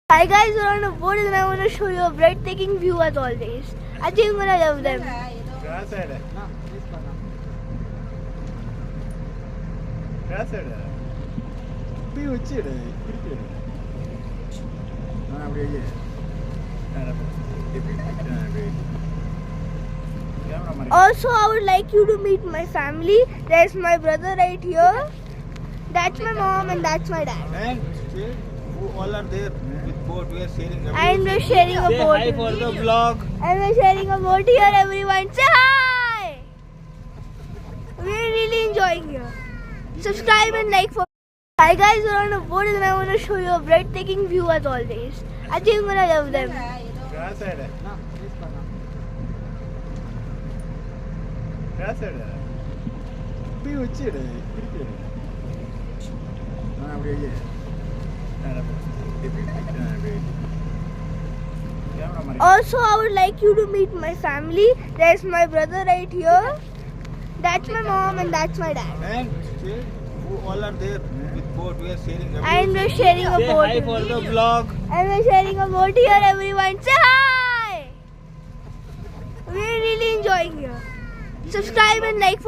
Hi guys, we're on a boat and I want to show you a breathtaking view as always. I think you're gonna love them. Also, I would like you to meet my family. There's my brother right here. That's my mom and that's my dad. And who all are there with boat? We are sharing. And we're sharing a Say boat. hi for the vlog. And we're sharing a boat here, everyone. Say hi! We're really enjoying here. Subscribe and like for. Hi guys, we're on a boat and I want to show you a breathtaking view as always. I think you're gonna love them. Also, I would like you to meet my family. There's my brother right here. That's my mom and that's my dad. And who all are there with boat? We are sharing. And we're sharing a Say boat. hi for the vlog. And we're sharing a boat here, everyone. Say hi! We're really enjoying here. Subscribe and like for.